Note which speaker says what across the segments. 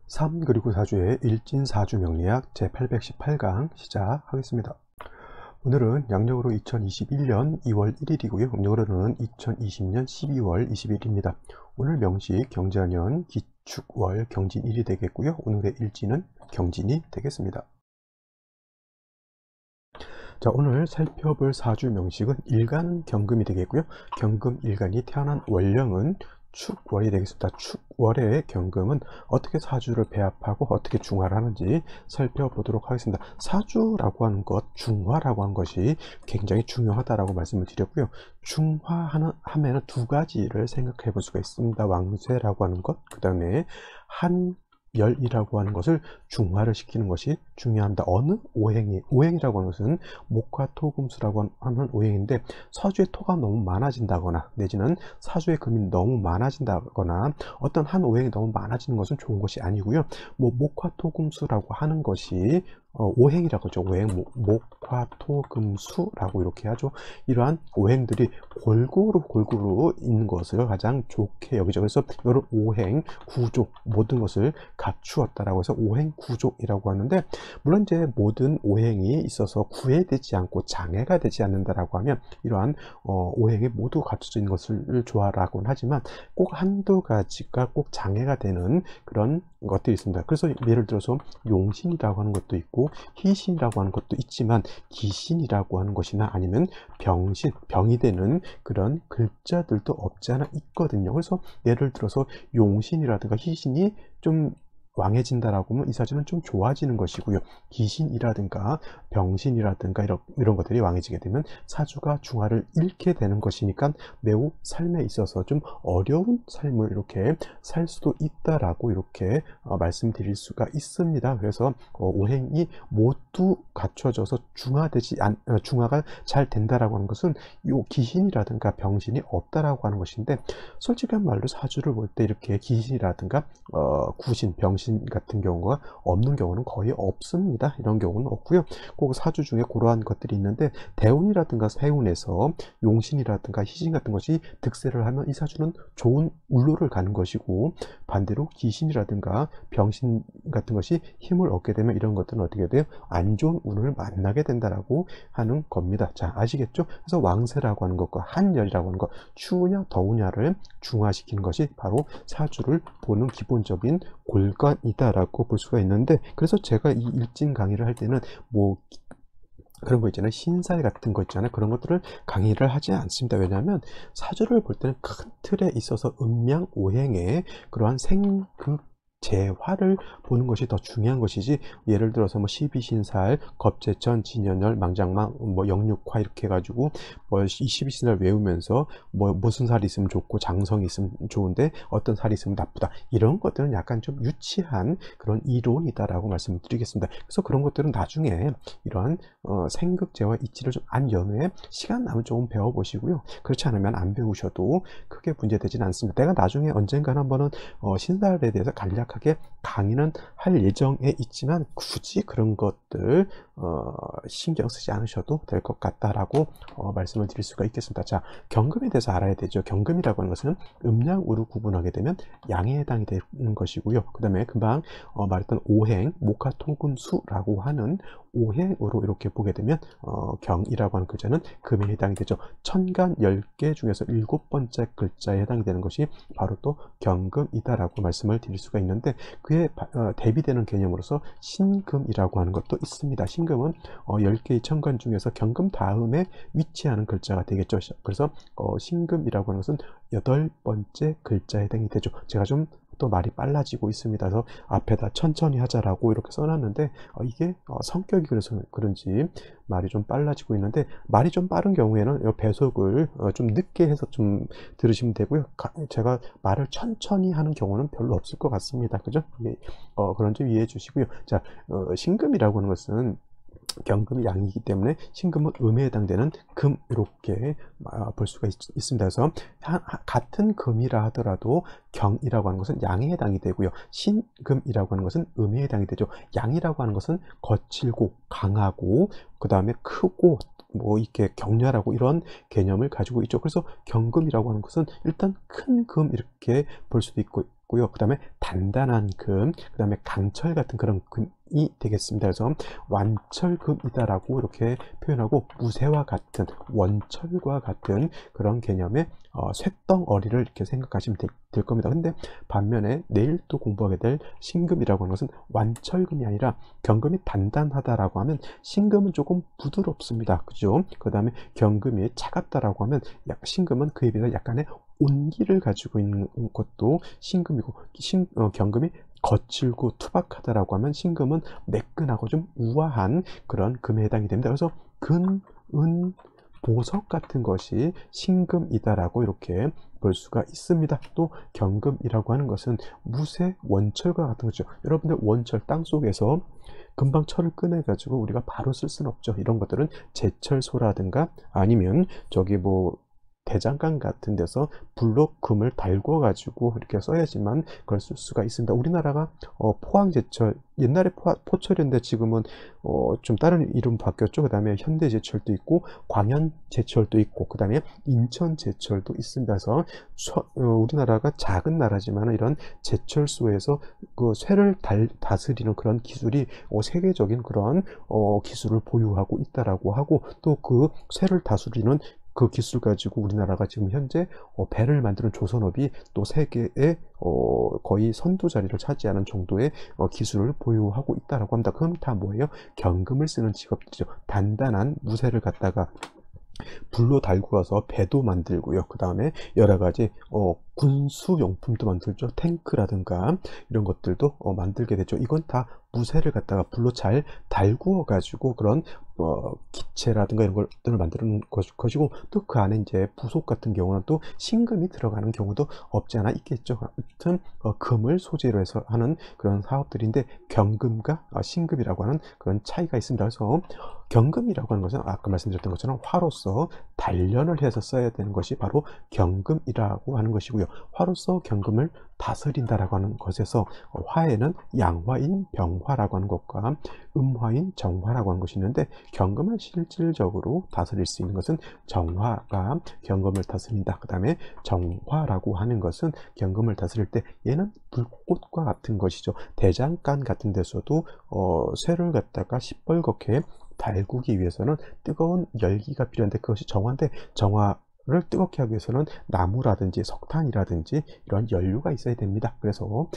Speaker 1: 3 그리고 4주의 일진사주 명리학 제818강 시작하겠습니다. 오늘은 양력으로 2021년 2월 1일이고요. 음력으로는 2020년 12월 20일입니다. 오늘 명시 경자년 기축월 경진일이 되겠고요. 오늘의 일진은 경진이 되겠습니다. 자, 오늘 살펴볼 사주 명식은 일간 경금이 되겠고요. 경금 일간이 태어난 월령은 축월이 되겠습니다. 축월의 경금은 어떻게 사주를 배합하고 어떻게 중화를 하는지 살펴보도록 하겠습니다. 사주라고 하는 것, 중화라고 하는 것이 굉장히 중요하다라고 말씀을 드렸고요. 중화하면은 두 가지를 생각해 볼 수가 있습니다. 왕쇠라고 하는 것, 그 다음에 한열이라고 하는 것을 중화를 시키는 것이 중요합니다. 어느 오행이라고 하는 것은 목화 토금수라고 하는 오행인데, 사주에 토가 너무 많아진다거나 내지는 사주에 금이 너무 많아진다거나 어떤 한 오행이 너무 많아지는 것은 좋은 것이 아니고요. 목화 토금수라고 하는 것이 오행이라고 하죠. 오행, 목화 토금수라고 이렇게 하죠. 이러한 오행들이 골고루 있는 것을 가장 좋게 여기죠. 그래서 이런 오행 구조, 모든 것을 갖추었다라고 해서 오행 구조이라고 하는데, 물론 이제 모든 오행이 있어서 구애되지 않고 장애가 되지 않는다라고 하면 이러한 오행이 모두 갖춰져 있는 것을 좋아라고는 하지만 꼭 한두 가지가 꼭 장애가 되는 그런 것들이 있습니다. 그래서 예를 들어서 용신이라고 하는 것도 있고 희신이라고 하는 것도 있지만, 기신이라고 하는 것이나 아니면 병신, 병이 되는 그런 글자들도 없지 않아 있거든요. 그래서 예를 들어서 용신이라든가 희신이 좀 왕해진다라고 하면 이 사주는 좀 좋아지는 것이고요. 기신이라든가 병신이라든가 이런 것들이 왕해지게 되면 사주가 중화를 잃게 되는 것이니까 매우 삶에 있어서 좀 어려운 삶을 이렇게 살 수도 있다라고 이렇게 말씀드릴 수가 있습니다. 그래서 오행이 모두 갖춰져서 중화가 잘 된다라고 하는 것은 요 기신이라든가 병신이 없다라고 하는 것인데, 솔직한 말로 사주를 볼 때 이렇게 기신이라든가 구신, 병신 같은 경우가 없는 경우는 거의 없습니다. 이런 경우는 없고요. 꼭 사주 중에 그러한 것들이 있는데, 대운이라든가 세운에서 용신이라든가 희신 같은 것이 득세를 하면 이 사주는 좋은 운로를 가는 것이고, 반대로 기신이라든가 병신 같은 것이 힘을 얻게 되면 이런 것들은 어떻게 돼요? 안 좋은 운을 만나게 된다라고 하는 겁니다. 자, 아시겠죠? 그래서 왕세라고 하는 것과 한열이라고 하는 것, 추우냐 더우냐를 중화시키는 것이 바로 사주를 보는 기본적인 골간이다라고 볼 수가 있는데, 그래서 제가 이 일진 강의를 할 때는 그런 거 있잖아요. 신살 같은 거 있잖아요. 그런 것들을 강의를 하지 않습니다. 왜냐하면 사주를 볼 때는 큰 틀에 있어서 음양 오행의 그러한 재화를 보는 것이 더 중요한 것이지, 예를 들어서 12신살, 겁재천, 진연열, 망장망, 영육화 이렇게 해가지고 이 12신살 외우면서 무슨 살이 있으면 좋고 장성이 있으면 좋은데 어떤 살이 있으면 나쁘다, 이런 것들은 약간 좀 유치한 그런 이론이다라고 말씀을 드리겠습니다. 그래서 그런 것들은 나중에 이러한 생극재와 이치를 좀 안 연후에 시간 남을 조금 배워보시고요. 그렇지 않으면 안 배우셔도 크게 문제되지는 않습니다. 내가 나중에 언젠가 한번은 신살에 대해서 간략하게 강의는 할 예정에 있지만, 굳이 그런 것들 신경 쓰지 않으셔도 될 것 같다라고 말씀을 드릴 수가 있겠습니다. 자, 경금에 대해서 알아야 되죠. 경금이라고 하는 것은 음양으로 구분하게 되면 양에 해당이 되는 것이고요. 그 다음에 금방 말했던 오행, 목화토금수라고 하는 오행으로 이렇게 보게 되면 경이라고 하는 글자는 금에 해당이 되죠. 천간 10개 중에서 7번째 글자에 해당이 되는 것이 바로 또 경금이다라고 말씀을 드릴 수가 있는데, 그에 대비되는 개념으로서 신금이라고 하는 것도 있습니다. 신금은 10개의 천간 중에서 경금 다음에 위치하는 글자가 되겠죠. 그래서 신금이라고 하는 것은 8번째 글자에 해당이 되죠. 제가 좀 또 말이 빨라지고 있습니다. 그래서 앞에다 천천히 하자라고 이렇게 써놨는데, 이게 성격이 그래서 그런지 말이 좀 빨라지고 있는데, 말이 좀 빠른 경우에는 이 배속을 좀 늦게 해서 좀 들으시면 되고요. 제가 말을 천천히 하는 경우는 별로 없을 것 같습니다. 그죠? 그런 점 이해해 주시고요. 자, 신금이라고 하는 것은 경금이 양이기 때문에 신금은 음에 해당되는 금, 이렇게 볼 수가 있습니다. 그래서 같은 금이라 하더라도 경이라고 하는 것은 양에 해당이 되고요. 신금이라고 하는 것은 음에 해당이 되죠. 양이라고 하는 것은 거칠고 강하고 그 다음에 크고 뭐 이렇게 격렬하고 이런 개념을 가지고 있죠. 그래서 경금이라고 하는 것은 일단 큰 금 이렇게 볼 수도 있고요. 그 다음에 단단한 금, 그 다음에 강철 같은 그런 금이 되겠습니다. 그래서 완철금이다라고 이렇게 표현하고 무쇠와 같은 원철과 같은 그런 개념의 쇳덩어리를 이렇게 생각하시면 될 겁니다. 근데 반면에 내일 또 공부하게 될 신금이라고 하는 것은 완철금이 아니라 경금이 단단하다라고 하면 신금은 조금 부드럽습니다. 그죠? 그 다음에 경금이 차갑다라고 하면 신금은 그에 비해서 약간의 온기를 가지고 있는 것도 신금이고 경금이 거칠고 투박하다라고 하면 신금은 매끈하고 좀 우아한 그런 금에 해당이 됩니다. 그래서 금, 은, 보석 같은 것이 신금이다라고 이렇게 볼 수가 있습니다. 또 경금이라고 하는 것은 무쇠 원철과 같은 거죠. 여러분들 원철 땅속에서 금방 철을 꺼내 가지고 우리가 바로 쓸 수는 없죠. 이런 것들은 제철소라든가 아니면 저기 뭐 대장간 같은 데서 불로 금을 달궈 가지고 이렇게 써야지만 그걸 쓸 수가 있습니다. 우리나라가 포항제철, 옛날에 포철인데 지금은 좀 다른 이름 바뀌었죠. 그 다음에 현대제철도 있고 광현제철도 있고 그 다음에 인천제철도 있습니다. 그래서 우리나라가 작은 나라지만 이런 제철소에서 그 쇠를 다스리는 그런 기술이 세계적인 그런 기술을 보유하고 있다라고 하고 또 그 쇠를 다스리는 그 기술 가지고 우리나라가 지금 현재 배를 만드는 조선업이 또 세계의 거의 선두 자리를 차지하는 정도의 기술을 보유하고 있다라고 합니다. 그건 다 뭐예요? 경금을 쓰는 직업들이죠. 단단한 무쇠를 갖다가 불로 달구어서 배도 만들고요. 그 다음에 여러 가지 군수용품도 만들죠. 탱크라든가 이런 것들도 만들게 되죠. 이건 다 무쇠를 갖다가 불로 잘 달구어 가지고 그런 기체라든가 이런 것들을 만드는 것이고 또 그 안에 이제 부속 같은 경우는 또 신금이 들어가는 경우도 없지 않아 있겠죠. 아무튼 금을 소재로 해서 하는 그런 사업들인데 경금과 신금이라고 하는 그런 차이가 있습니다. 그래서 경금이라고 하는 것은 아까 말씀드렸던 것처럼 화로서 단련을 해서 써야 되는 것이 바로 경금이라고 하는 것이고요. 화로서 경금을 다스린다라고 하는 것에서 화에는 양화인 병화라고 하는 것과 음화인 정화라고 하는 것이 있는데 경금을 실질적으로 다스릴 수 있는 것은 정화가 경금을 다스린다. 그 다음에 정화라고 하는 것은 경금을 다스릴 때 얘는 불꽃과 같은 것이죠. 대장간 같은 데서도 쇠를 갖다가 시뻘겋게 달구기 위해서는 뜨거운 열기가 필요한데 그것이 정화인데 정화를 뜨겁게 하기 위해서는 나무라든지 석탄이라든지 이런 연료가 있어야 됩니다. 그래서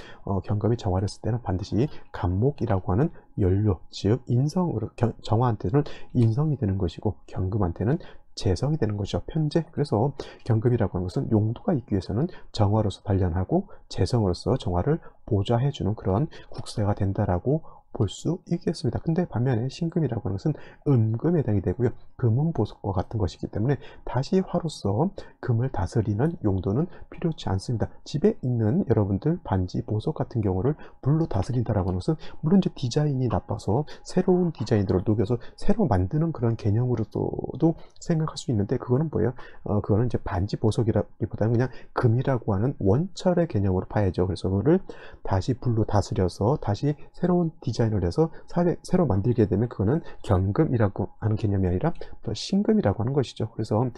Speaker 1: 경금이 정화를 쓸 때는 반드시 간목이라고 하는 연료, 즉 인성으로 정화한테는 인성이 되는 것이고 경금한테는 재성이 되는 것이죠. 편재. 그래서 경금이라고 하는 것은 용도가 있기 위해서는 정화로서 단련하고 재성으로서 정화를 보좌해 주는 그런 국세가 된다라고 볼 수 있겠습니다. 근데 반면에 신금이라고 하는 것은 음금에 해당이 되고요. 금은 보석과 같은 것이기 때문에 다시 화로서 금을 다스리는 용도는 필요치 않습니다. 집에 있는 여러분들 반지, 보석 같은 경우를 불로 다스린다라고 하는 것은 물론 이제 디자인이 나빠서 새로운 디자인들을 녹여서 새로 만드는 그런 개념으로도 생각할 수 있는데 그거는 뭐예요? 그거는 이제 반지, 보석이라기보다는 그냥 금이라고 하는 원철의 개념으로 봐야죠. 그래서 그거를 다시 불로 다스려서 다시 새로운 디자인을 해서 새로 만들게 되면 그거는 경금이라고 하는 개념이 아니라 신금이라고 하는 것이죠. 그래서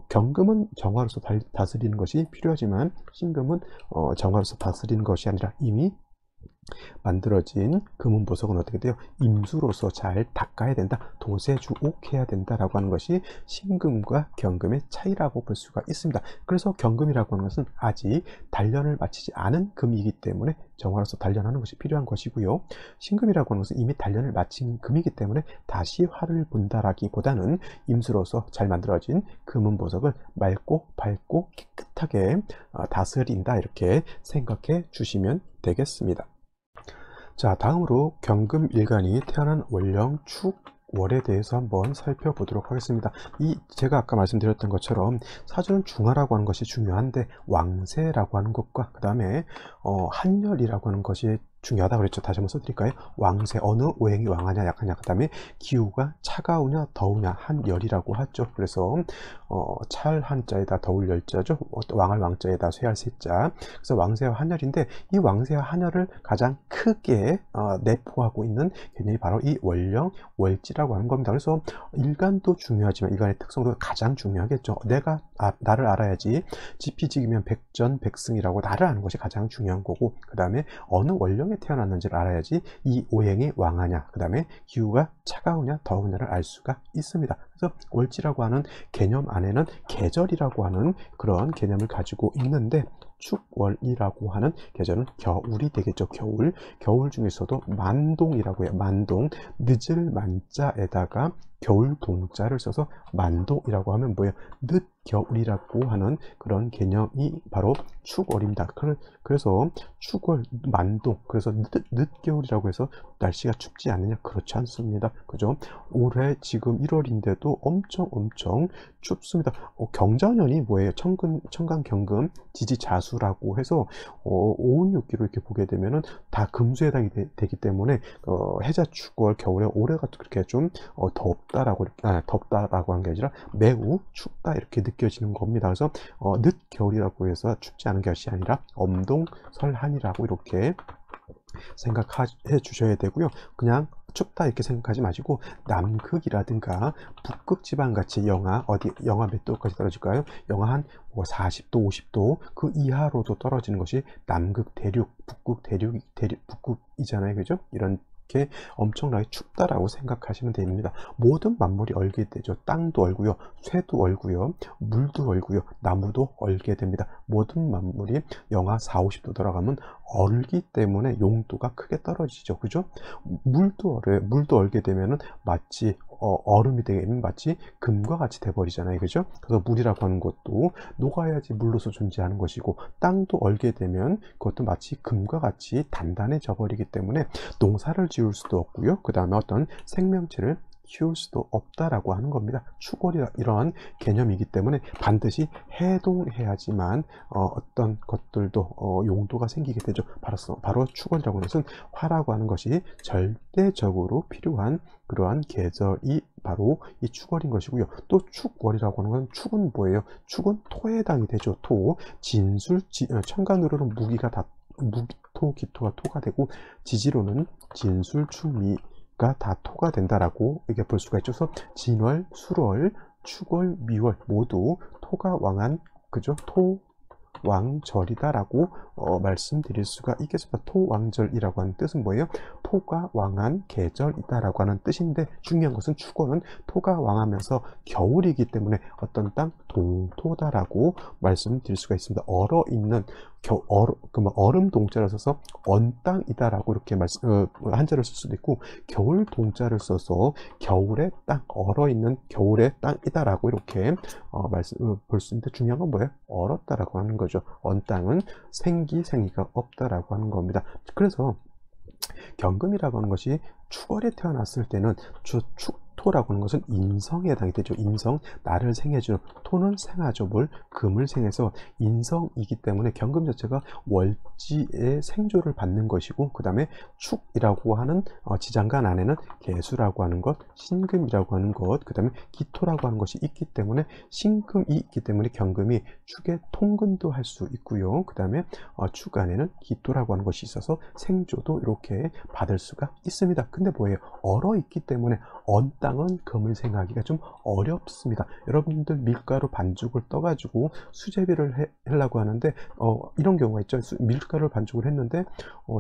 Speaker 1: 경금은 정화로서 다스리는 것이 필요하지만 신금은 정화로서 다스리는 것이 아니라 이미 만들어진 금은 보석은 어떻게 돼요? 임수로서 잘 닦아야 된다. 도세주옥해야 된다라고 하는 것이 신금과 경금의 차이라고 볼 수가 있습니다. 그래서 경금이라고 하는 것은 아직 단련을 마치지 않은 금이기 때문에 정화로서 단련하는 것이 필요한 것이고요. 신금이라고 하는 것은 이미 단련을 마친 금이기 때문에 다시 화를 분다라기보다는 임수로서 잘 만들어진 금은 보석을 맑고 밝고 깨끗하게 다스린다 이렇게 생각해 주시면 되겠습니다. 자, 다음으로 경금일간이 태어난 원령, 축, 월에 대해서 한번 살펴보도록 하겠습니다. 제가 아까 말씀드렸던 것처럼 사주는 중화라고 하는 것이 중요한데 왕세라고 하는 것과 그 다음에 한열이라고 하는 것이 중요하다 그랬죠. 다시 한번 써드릴까요? 왕세, 어느 오행이 왕하냐 약하냐, 그 다음에 기후가 차가우냐 더우냐, 한열이라고 하죠. 그래서 찰 한자에다 더울 열자죠. 왕할 왕자에다 쇠할 쇠자. 그래서 왕세와 한열인데, 이 왕세와 한열을 가장 크게 내포하고 있는 개념이 바로 이 월령, 월지라고 하는 겁니다. 그래서 일간도 중요하지만 일간의 특성도 가장 중요하겠죠. 내가 나를 알아야지. 지피지기면 백전백승이라고 나를 아는 것이 가장 중요한 거고, 그 다음에 어느 월령에 태어났는지를 알아야지 이 오행이 왕하냐, 그 다음에 기후가 차가우냐 더우냐를 알 수가 있습니다. 그래서 월지라고 하는 개념 안에는 계절이라고 하는 그런 개념을 가지고 있는데, 축월이라고 하는 계절은 겨울이 되겠죠. 겨울 중에서도 만동이라고 해요. 만동, 늦을 만자에다가 겨울 동자를 써서 만동이라고 하면 뭐예요? 늦겨울이라고 하는 그런 개념이 바로 축월입니다. 그래서 축월, 만동, 그래서 늦겨울이라고 해서 날씨가 춥지 않느냐? 그렇지 않습니다. 그죠? 올해 지금 1월인데도 엄청 춥습니다. 경자년이 뭐예요? 천간 경금 지지자수라고 해서 5운6기로 이렇게 보게 되면은 다 금수에 해당이 되기 때문에 해자 축월, 겨울에 올해가 그렇게 좀 덥다라고 한 게 아니라 매우 춥다 이렇게 느껴지는 겁니다. 그래서 늦겨울이라고 해서 춥지 않은 것이 아니라 엄동설한이라고 이렇게 생각해 주셔야 되고요. 그냥 춥다 이렇게 생각하지 마시고, 남극이라든가 북극 지방 같이 영하 몇 도까지 떨어질까요? 영하 한 40도, 50도 그 이하로도 떨어지는 것이 남극 대륙, 북극 북극이잖아요. 그죠? 이렇게 엄청나게 춥다라고 생각하시면 됩니다. 모든 만물이 얼게 되죠. 땅도 얼고요, 쇠도 얼고요, 물도 얼고요, 나무도 얼게 됩니다. 모든 만물이 영하 4, 50도 들어가면 얼기 때문에 용도가 크게 떨어지죠. 그죠? 물도 얼게 되면은 마치 얼음이 되면 마치 금과 같이 돼버리잖아요. 그죠? 그래서 물이라고 하는 것도 녹아야지 물로서 존재하는 것이고, 땅도 얼게 되면 그것도 마치 금과 같이 단단해져 버리기 때문에 농사를 지을 수도 없고요, 그 다음에 어떤 생명체를 키울 수도 없다라고 하는 겁니다. 축월이 이러한 개념이기 때문에 반드시 해동해야지만 어떤 것들도 용도가 생기게 되죠. 바로 축월이라고 하는 것은 화라고 하는 것이 절대적으로 필요한 그러한 계절이 바로 이 축월인 것이고요. 또 축월이라고 하는 건, 축은 뭐예요? 축은 토에 해당이 되죠. 토, 진술, 천간으로는 무기가 다 무기토, 기토가 토가 되고, 지지로는 진술, 충미 다 토가 된다라고 이게 볼 수가 있죠. 그래서 진월, 술월, 축월, 미월 모두 토가 왕한, 그죠? 토왕절이다라고 말씀드릴 수가 있겠습니다. 토왕절이라고 하는 뜻은 뭐예요? 토가 왕한 계절이다라고 하는 뜻인데, 중요한 것은 축월은 토가 왕하면서 겨울이기 때문에 어떤 땅 동토다라고 말씀드릴 수가 있습니다. 얼어있는 얼음 동자를 써서 언땅이다라고 이렇게 한자를 쓸 수도 있고, 겨울 동자를 써서 겨울의 땅, 얼어있는 겨울의 땅이다라고 이렇게 볼 수 있는데, 중요한 건 뭐예요? 얼었다라고 하는 거죠. 언땅은 생기가 없다라고 하는 겁니다. 그래서 경금이라고 하는 것이 축월에 태어났을 때는 축토라고 하는 것은 인성에 해당이 되죠. 인성, 나를 생해주는, 토는 생하죠. 금을 생해서 인성이기 때문에 경금 자체가 월지의 생조를 받는 것이고, 그 다음에 축이라고 하는 지장간 안에는 개수라고 하는 것, 신금이라고 하는 것, 그 다음에 기토라고 하는 것이 있기 때문에, 신금이 있기 때문에 경금이 축의 통근도 할 수 있고요. 그 다음에 축 안에는 기토라고 하는 것이 있어서 생조도 이렇게 받을 수가 있습니다. 근데 뭐예요? 얼어 있기 때문에 언 땅은 금을 생하기가 좀 어렵습니다. 여러분들 밀가루 반죽을 떠가지고 수제비를 하려고 하는데 이런 경우가 있죠. 밀가루를 반죽을 했는데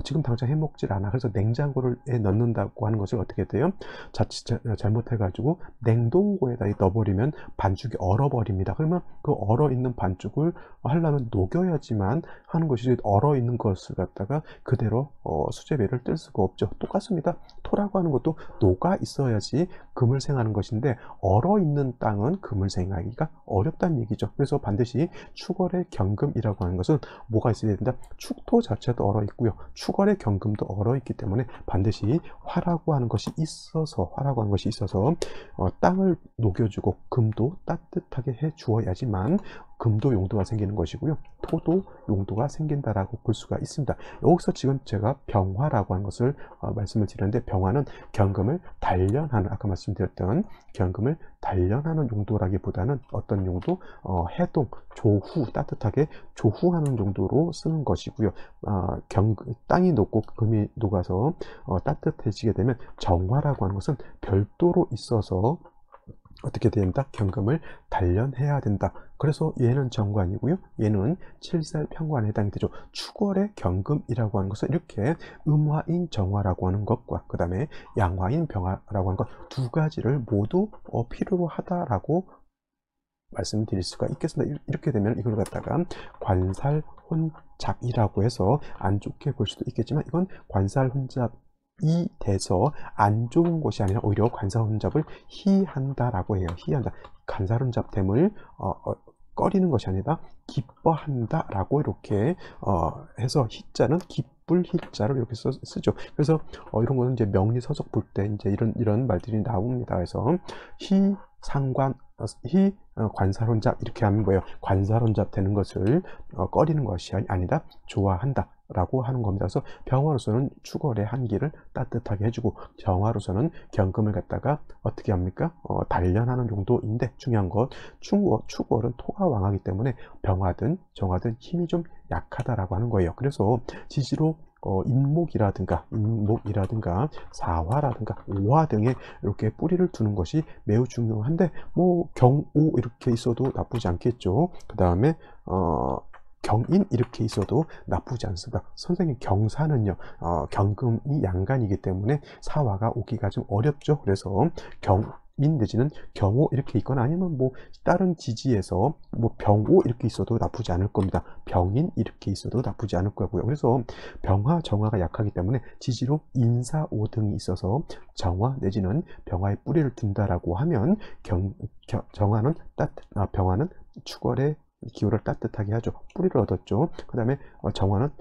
Speaker 1: 지금 당장 해먹질 않아. 그래서 냉장고에 넣는다고 하는 것을 어떻게 돼요? 자칫 잘못해가지고 냉동고에다 넣어버리면 반죽이 얼어버립니다. 그러면 그 얼어있는 반죽을 하려면 녹여야지만 하는 것이지, 얼어있는 것을 갖다가 그대로 수제비를 뜰 수가 없죠. 똑같습니다. 토라고 하는 것도 녹아 있어야지 금을 생하는 것인데, 얼어있는 땅은 금을 생하기가 어렵다는 얘기죠. 그래서 반드시 축월의 경금이라고 하는 것은 뭐가 있어야 된다? 축토 자체도 얼어있고요, 축월의 경금도 얼어있기 때문에 반드시 화라고 하는 것이 있어서 땅을 녹여주고 금도 따뜻하게 해 주어야지만 금도 용도가 생기는 것이고요. 토도 용도가 생긴다라고 볼 수가 있습니다. 여기서 지금 제가 병화라고 하는 것을 말씀을 드렸는데, 병화는 견금을 단련하는, 아까 말씀드렸던 견금을 단련하는 용도라기보다는 어떤 용도? 해동, 조후, 따뜻하게 조후하는 용도로 쓰는 것이고요. 땅이 녹고 금이 녹아서 따뜻해지게 되면 정화라고 하는 것은 별도로 있어서 어떻게 된다? 견금을 단련해야 된다. 그래서 얘는 정관이고요. 얘는 칠살평관에 해당이 되죠. 축월의 견금이라고 하는 것은 이렇게 음화인 정화라고 하는 것과 그 다음에 양화인 병화라고 하는 것 두 가지를 모두 필요로 하다라고 말씀드릴 수가 있겠습니다. 이렇게 되면 이걸 갖다가 관살혼잡이라고 해서 안 좋게 볼 수도 있겠지만, 이건 관살혼잡이 돼서 안 좋은 것이 아니라 오히려 관살혼잡을 희한다라고 해요. 희한다. 관살혼잡됨을 꺼리는 것이 아니라 기뻐한다라고 이렇게 해서 희자는 기쁠 희자를 이렇게 쓰죠. 그래서 이런 거는 이제 명리서적 볼 때 이제 이런 말들이 나옵니다. 그래서 상관, 관살혼잡 이렇게 하면 뭐예요? 관살혼잡 되는 것을 꺼리는 것이 아니라 좋아한다 라고 하는 겁니다. 그래서 병화로서는 축월의 한기를 따뜻하게 해주고, 정화로서는 견금을 갖다가 어떻게 합니까? 단련하는 용도인데, 중요한 것 축월은 토가 왕하기 때문에 병화든 정화든 힘이 좀 약하다라고 하는 거예요. 그래서 지지로 인목이라든가 사화라든가 오화 등에 이렇게 뿌리를 두는 것이 매우 중요한데, 뭐 경오 이렇게 있어도 나쁘지 않겠죠. 그 다음에 경인 이렇게 있어도 나쁘지 않습니다. 선생님, 경사는요 견금이 양간이기 때문에 사화가 오기가 좀 어렵죠. 그래서 경인 내지는 경오 이렇게 있거나, 아니면 뭐 다른 지지에서 뭐 병오 이렇게 있어도 나쁘지 않을 겁니다. 병인 이렇게 있어도 나쁘지 않을 거고요. 그래서 병화 정화가 약하기 때문에 지지로 인사오 등이 있어서 정화 내지는 병화에 뿌리를 둔다라고 하면 병화는 축월의 기호를 따뜻하게 하죠. 뿌리를 얻었죠. 그 다음에 정화는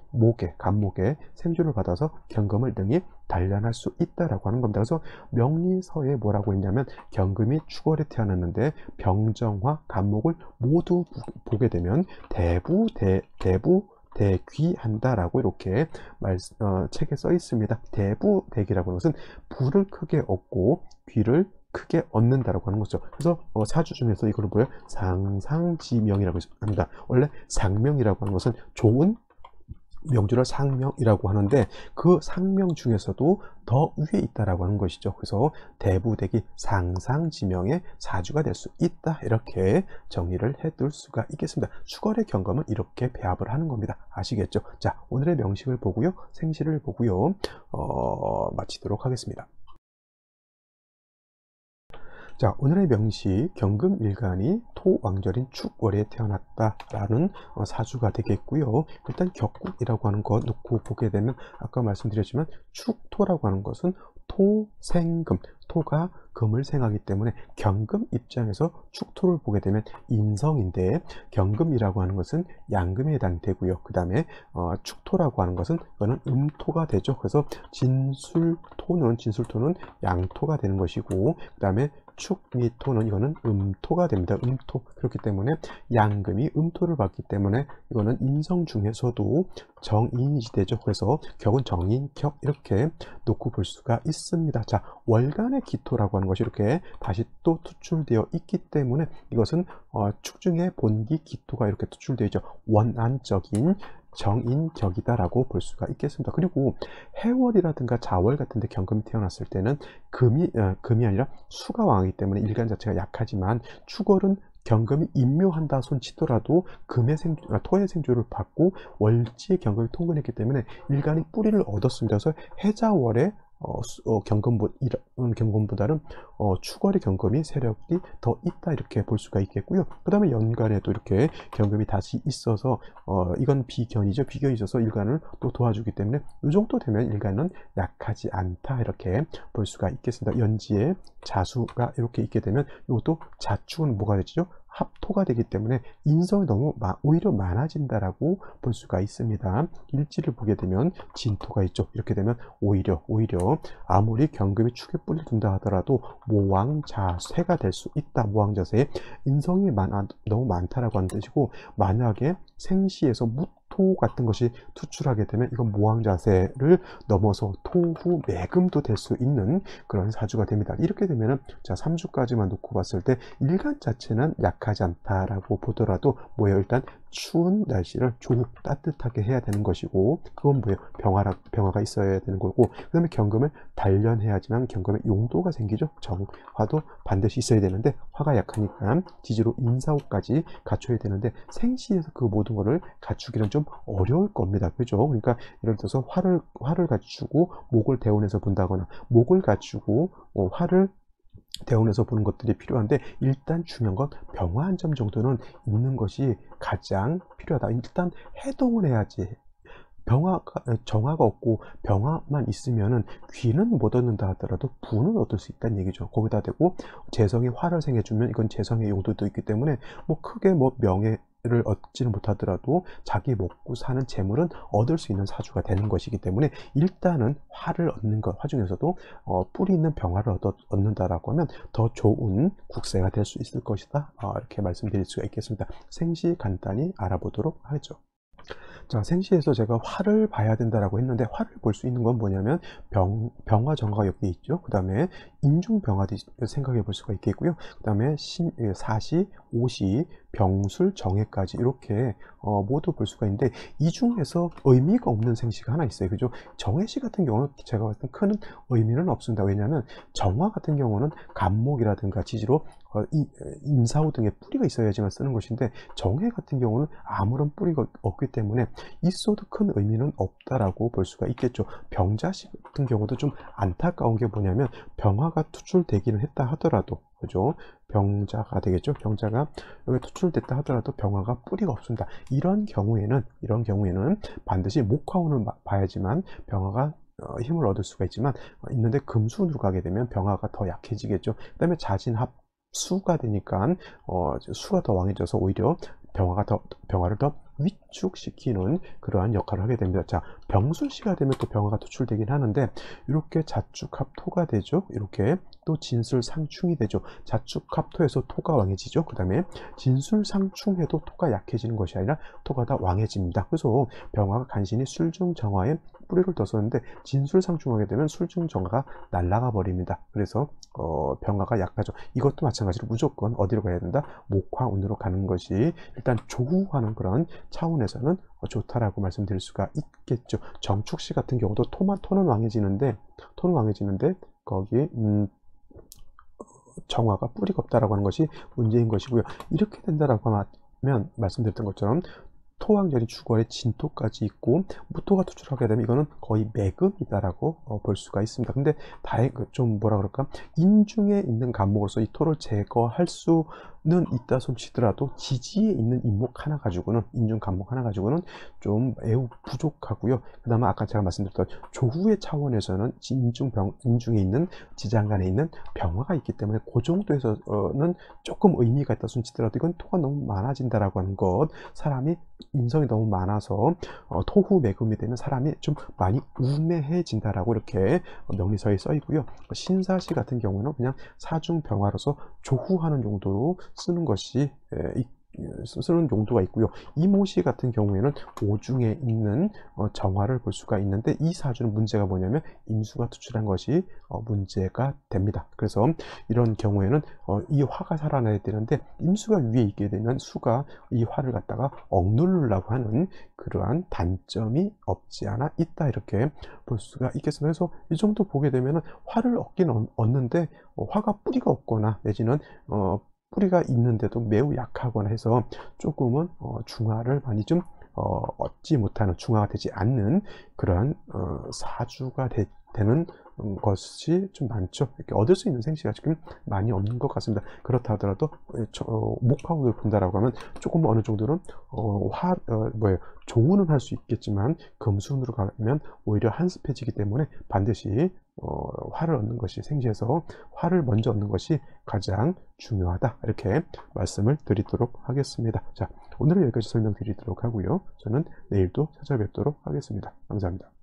Speaker 1: 간목에 생주를 받아서 견금을 능히 단련할 수 있다라고 하는 겁니다. 그래서 명리서에 뭐라고 했냐면, 견금이 축월에 태어났는데 병정화 간목을 모두 보게 되면 대귀한다라고 이렇게 책에 써 있습니다. 대부대기라고 하는 것은 불을 크게 얻고 귀를 크게 얻는다라고 하는 거죠. 그래서 사주 중에서 이걸 뭐예요? 상상지명이라고 합니다. 원래 상명이라고 하는 것은 좋은 명주를 상명이라고 하는데, 그 상명 중에서도 더 위에 있다라고 하는 것이죠. 그래서 대부대기 상상지명의 사주가 될 수 있다, 이렇게 정리를 해둘 수가 있겠습니다. 축월의 견검은 이렇게 배합을 하는 겁니다. 아시겠죠? 자, 오늘의 명식을 보고요, 생시를 보고요, 마치도록 하겠습니다. 자, 오늘의 명시, 견금일간이 토왕절인 축월에 태어났다라는 사주가 되겠고요. 일단 격국이라고 하는 거 놓고 보게 되면, 아까 말씀드렸지만 축토라고 하는 것은 토생금, 토가 금을 생하기 때문에 견금 입장에서 축토를 보게 되면 인성인데, 견금이라고 하는 것은 양금에 해당되고요. 그 다음에 축토라고 하는 것은 이거는 음토가 되죠. 그래서 진술토는 양토가 되는 것이고, 그 다음에 축미토는 이거는 음토가 됩니다. 음토. 그렇기 때문에 양금이 음토를 받기 때문에 이거는 인성 중에서도 정인이 되죠. 그래서 격은 정인, 격 이렇게 놓고 볼 수가 있습니다. 자, 월간의 기토라고 하는 것이 이렇게 다시 또 투출되어 있기 때문에 이것은 축중의 본기 기토가 이렇게 투출되어 있죠. 원안적인 정인격이다라고 볼 수가 있겠습니다. 그리고 해월이라든가 자월 같은 데 견금이 태어났을 때는 금이 아니라 수가 왕이기 때문에 일간 자체가 약하지만, 축월은 견금이 임묘한다 손치더라도 토의 생주를 받고 월지의 견금이 통근했기 때문에 일간이 뿌리를 얻었습니다. 그래서 해자월의 견금보다는 축월의 견금이 세력이 더 있다, 이렇게 볼 수가 있겠고요. 그 다음에 연간에도 이렇게 견금이 다시 있어서 이건 비견이죠. 비견이 있어서 일간을 또 도와주기 때문에 이 정도 되면 일간은 약하지 않다, 이렇게 볼 수가 있겠습니다. 연지에 자수가 이렇게 있게 되면 이것도 자축은 뭐가 되죠? 합토가 되기 때문에 인성이 너무 오히려 많아진다라고 볼 수가 있습니다. 일지를 보게 되면 진토가 있죠. 이렇게 되면 오히려 아무리 경금이 축에 뿔을 둔다 하더라도 모왕자쇠가 될 수 있다. 모왕자쇠, 인성이 너무 많다라고 하는 뜻이고, 만약에 생시에서 무토 같은 것이 투출하게 되면 이건 모왕자쇠를 넘어서 토후 매금도 될 수 있는 그런 사주가 됩니다. 이렇게 되면은 자, 3주까지만 놓고 봤을 때 일간 자체는 약하지 않다라고 보더라도 뭐예요? 일단 추운 날씨를 조금 따뜻하게 해야 되는 것이고, 그건 뭐예요? 병화가 있어야 되는 거고, 그 다음에 경금을 단련해야지만 경금의 용도가 생기죠. 정화도 반드시 있어야 되는데 화가 약하니까 지지로 인사호까지 갖춰야 되는데 생시에서 그 모든 거를 갖추기는 좀 어려울 겁니다. 그죠? 그러니까 예를 들어서 화를 갖추고 목을 대운해서 본다거나, 목을 갖추고 화를 대운에서 보는 것들이 필요한데, 일단 중요한 건 병화 한 점 정도는 있는 것이 가장 필요하다. 일단 해동을 해야지. 정화가 없고 병화만 있으면은 귀는 못 얻는다 하더라도 부는 얻을 수 있다는 얘기죠. 거기다 대고 재성이 화를 생겨주면 이건 재성의 용도도 있기 때문에 뭐 크게 뭐 명예를 얻지는 못하더라도 자기 먹고 사는 재물은 얻을 수 있는 사주가 되는 것이기 때문에, 일단은 화를 얻는 것, 화 중에서도 뿌리 있는 병화를 얻는다라고 하면 더 좋은 국세가 될 수 있을 것이다. 이렇게 말씀드릴 수가 있겠습니다. 생시 간단히 알아보도록 하죠. 자, 생시에서 제가 화를 봐야 된다라고 했는데, 화를 볼 수 있는 건 뭐냐면 병화 정화가 여기 있죠. 그 다음에 인중병화도 생각해 볼 수가 있겠고요. 그 다음에 사시, 오시, 병술, 정해까지 이렇게 모두 볼 수가 있는데, 이 중에서 의미가 없는 생시가 하나 있어요. 그죠? 정해시 같은 경우는 제가 봤을 때 큰 의미는 없습니다. 왜냐하면 정화 같은 경우는 간목이라든가 지지로 인사호 등의 뿌리가 있어야지만 쓰는 것인데, 정해 같은 경우는 아무런 뿌리가 없기 때문에 있어도 큰 의미는 없다라고 볼 수가 있겠죠. 병자시 같은 경우도 좀 안타까운 게 뭐냐면, 병화가 투출되기는 했다 하더라도, 그죠? 병자가 되겠죠. 병자가 여기 투출됐다 하더라도 병화가 뿌리가 없습니다. 이런 경우에는 반드시 목화운을 봐야지만 병화가 힘을 얻을 수가 있는데, 금수운으로 가게 되면 병화가 더 약해지겠죠. 그 다음에 자진합 수가 되니까 수가 더 왕해져서 오히려 병화를 더 위축시키는 그러한 역할을 하게 됩니다. 자, 병술시가 되면 또 병화가 도출되긴 하는데, 이렇게 자축합토가 되죠. 이렇게 또 진술상충이 되죠. 자축합토에서 토가 왕해지죠. 그 다음에 진술상충해도 토가 약해지는 것이 아니라 토가 다 왕해집니다. 그래서 병화가 간신히 술중정화에 뿌리를 뒀었는데, 진술상충하게 되면 술중정화가 날아가 버립니다. 그래서 병화가 약하죠. 이것도 마찬가지로 무조건 어디로 가야 된다? 목화운으로 가는 것이 일단 조후하는 그런 차원에서는 좋다라고 말씀드릴 수가 있겠죠. 정축시 같은 경우도 토는 왕해지는데 거기 정화가 뿌리가 없다라고 하는 것이 문제인 것이고요. 이렇게 된다라고 하면 말씀드렸던 것처럼 토왕절이 주거에 진토까지 있고 무토가 투출하게 되면 이거는 거의 매금이다라고 볼 수가 있습니다. 근데 좀 뭐라 그럴까, 인중에 있는 간목으로서 이 토를 제거할 수는 있다 손치더라도 지지에 있는 인목 하나 가지고는, 인중 간목 하나 가지고는 좀 매우 부족하고요. 그 다음에 아까 제가 말씀드렸던 조후의 차원에서는 인중에 있는 지장간에 있는 병화가 있기 때문에 그 정도에서는 조금 의미가 있다 손치더라도, 이건 토가 너무 많아진다라고 하는 것, 사람이 인성이 너무 많아서 토후 매금이 되면 사람이 좀 많이 우매해진다라고 이렇게 명리서에 써 있고요. 신사시 같은 경우는 그냥 사중병화로서 조후하는 용도로 쓰는 것이 쓰는 용도가 있고요. 이모시 같은 경우에는 오중에 있는 정화를 볼 수가 있는데, 이 사주는 문제가 뭐냐면 임수가 투출한 것이 문제가 됩니다. 그래서 이런 경우에는 이 화가 살아나야 되는데, 임수가 위에 있게 되면 수가 이 화를 갖다가 억누르려고 하는 그러한 단점이 없지 않아 있다, 이렇게 볼 수가 있겠습니다. 그래서 이 정도 보게 되면 화를 얻긴 얻는데 화가 뿌리가 없거나 내지는 뿌리가 있는데도 매우 약하거나 해서 조금은 중화를 많이 좀 얻지 못하는, 중화가 되지 않는 그러한 사주가 되는 것이 좀 많죠. 이렇게 얻을 수 있는 생시가 지금 많이 없는 것 같습니다. 그렇다 하더라도 목화운을 본다라고 하면 조금 어느 정도는 종운은 할 수 있겠지만 금수운으로 가면 오히려 한습해지기 때문에 반드시 화를 얻는 것이 생시에서 화를 먼저 얻는 것이 가장 중요하다, 이렇게 말씀을 드리도록 하겠습니다. 자, 오늘은 여기까지 설명드리도록 하고요. 저는 내일 또 찾아뵙도록 하겠습니다. 감사합니다.